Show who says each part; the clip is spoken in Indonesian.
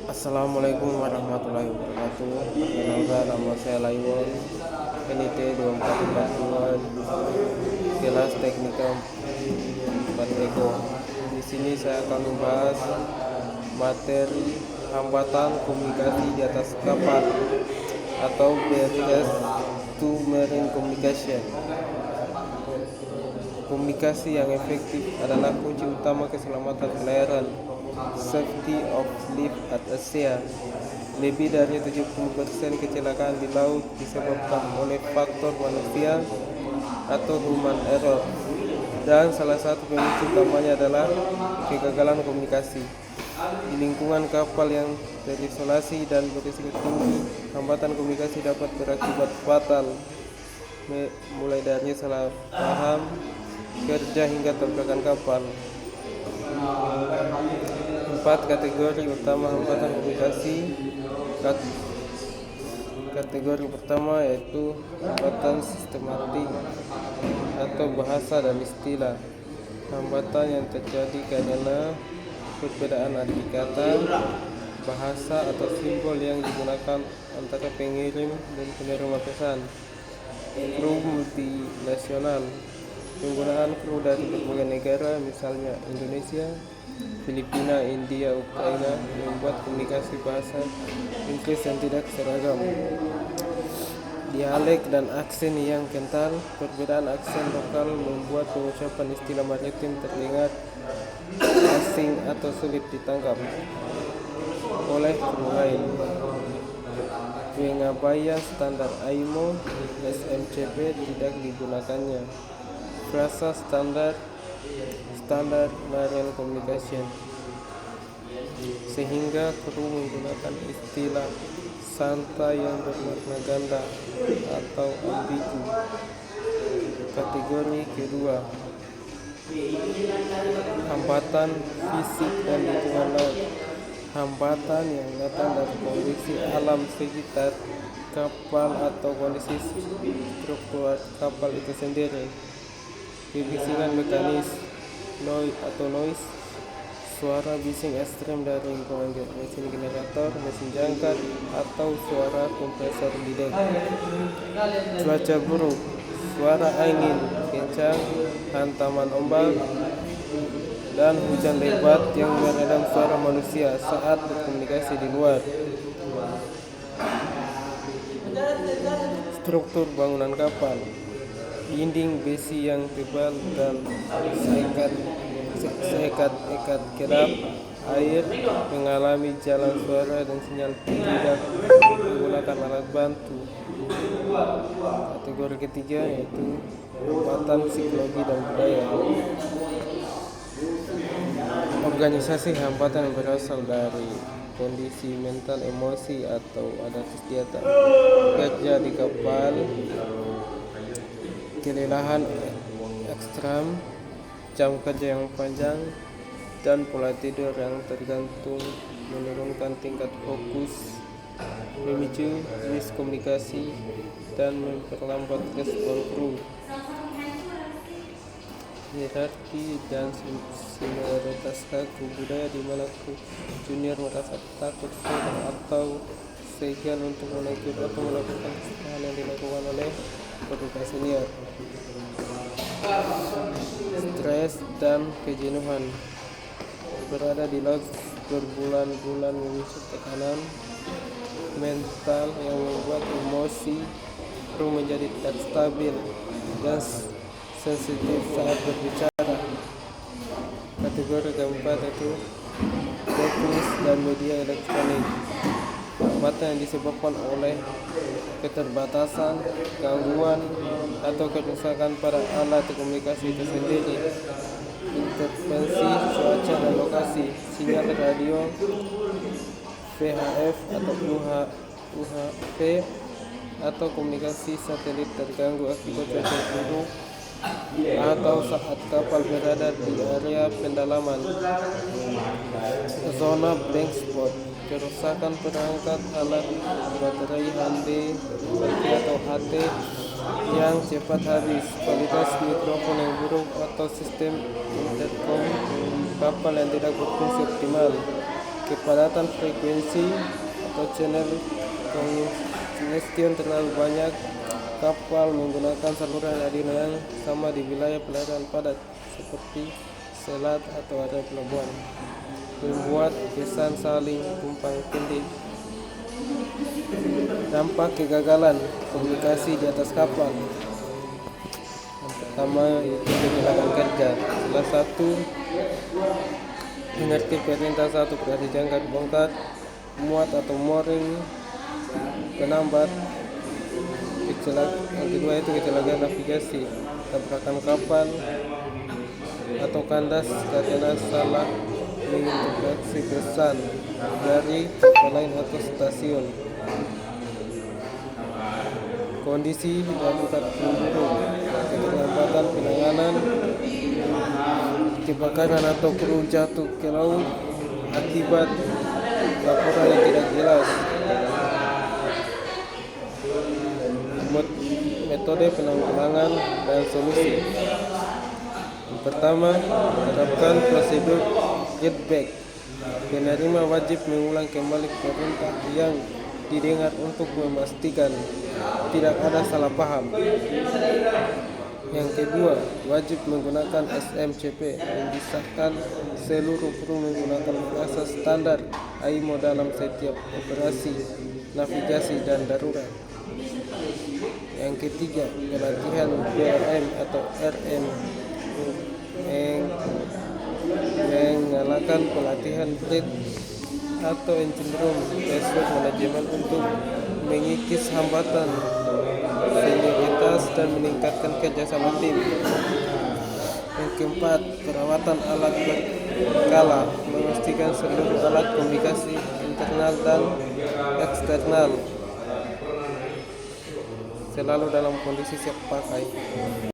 Speaker 1: Assalamualaikum warahmatullahi wabarakatuh. Perkenalkan, nama saya Laiwon, NIT 2442, kelas Teknika 4 Eko. Di sini saya akan membahas materi hambatan komunikasi di atas kapal atau barriers to marine communication. Komunikasi yang efektif adalah kunci utama keselamatan pelayaran. Safety of life at sea. Lebih dari 70% kecelakaan di laut disebabkan oleh faktor manusia atau human error. Dan salah satu pemicu utamanya adalah kegagalan komunikasi. Di lingkungan kapal yang terisolasi dan berisiko tinggi, hambatan komunikasi dapat berakibat fatal, mulai dari salah paham, kerja hingga tabrakan kapal. 4 kategori utama hambatan komunikasi. Kategori pertama yaitu hambatan sistematik atau bahasa dan istilah. Hambatan yang terjadi karena perbedaan arti kata, bahasa atau simbol yang digunakan antara pengirim dan penerima pesan. Kru multinasional. Penggunaan kru dari berbagai negara, misalnya Indonesia, Filipina, India, Ukraina, membuat komunikasi bahasa Inggris yang tidak seragam. Dialek dan aksen yang kental. Perbedaan aksen lokal membuat pengucapan istilah maritim terdengar asing atau sulit ditangkap oleh kru lain. Pengabaian standar IMO SMCP tidak digunakannya. Frasa standar marine communication, sehingga kru menggunakan istilah santai yang bermakna ganda atau ambigu. Kategori kedua, hambatan fisik dan lingkungan laut. Hambatan yang datang dari kondisi alam sekitar kapal atau kondisi struktur kapal itu sendiri. Kebisingan mekanis, noise, suara bising ekstrem dari lingkungan mesin generator, mesin jangkar, atau suara kompresor di dek. Cuaca buruk, suara angin kencang, hantaman ombak, dan hujan lebat yang meredam suara manusia saat berkomunikasi di luar. Struktur bangunan kapal. Dinding besi yang tebal dan sekat kedap air mengalami jalan suara dan sinyal tidak menggunakan alat bantu. Kategori ketiga yaitu hambatan psikologi dan budaya. Organisasi hambatan yang berasal dari kondisi mental, emosi, atau adat istiadat. Kerja di kapal, kelelahan ekstrem, jam kerja yang panjang, dan pola tidur yang tergantung menurunkan tingkat fokus, memicu miskomunikasi, dan memperlambat respon kru. Hierarki dan senioritas kru budaya di mana kru junior merasa takut, segan, atau segan untuk menegur atau melakukan kesalahan yang dilakukan oleh petugas senior. Stres dan kejenuhan. Berada di laut berbulan-bulan memicu tekanan mental yang membuat emosi kru menjadi tidak stabil dan sensitif saat berbicara. Kategori keempat yaitu teknis dan media elektronik. Hambatan yang disebabkan oleh keterbatasan, gangguan, atau kerusakan pada alat komunikasi itu sendiri. Intervensi cuaca dan lokasi, sinyal radio, VHF atau UHF, atau komunikasi satelit terganggu akibat cuaca buruk atau saat kapal berada di area pendalaman. Zona blank spot, kerusakan perangkat alat baterai HD atau HT yang cepat habis, kualitas mikrofon yang buruk atau sistem intercom kapal yang tidak berfungsi optimal, kepadatan frekuensi atau channel congestion terlalu banyak, kapal menggunakan saluran adinar yang sama di wilayah pelayaran padat seperti selat atau area pelabuhan, membuat kesan saling tumpang tindih. Dampak kegagalan komunikasi di atas kapal. Yang pertama itu kecelakaan kerja. Salah satu mengerti perintah satu berarti jangkar bongkar, muat atau mooring, penambat. Yang kedua itu kecelakaan navigasi, tabrakan kapal atau kandas karena salah menginterpretasi pesan dari kapal lain atau stasiun. Kondisi darurat penduduk, keterlambatan penanganan kebakaran atau kru jatuh ke laut akibat laporan yang tidak jelas. Metode penanggulangan dan solusi. Yang pertama, terapkan prosedur get back. Penerima wajib mengulang kembali perintah yang didengar untuk memastikan tidak ada salah paham. Yang kedua, wajib menggunakan SMCP, memisahkan seluruh kru menggunakan bahasa standar AIMO dalam setiap operasi navigasi dan darurat. Yang ketiga, pelatihan BRM atau RM mengalahkan pelatihan fleet atau engine room resource manajemen untuk mengikis hambatan senioritas dan meningkatkan kerjasama tim. Yang keempat, perawatan alat berkala, memastikan seluruh alat komunikasi internal dan eksternal selalu dalam kondisi siap pakai.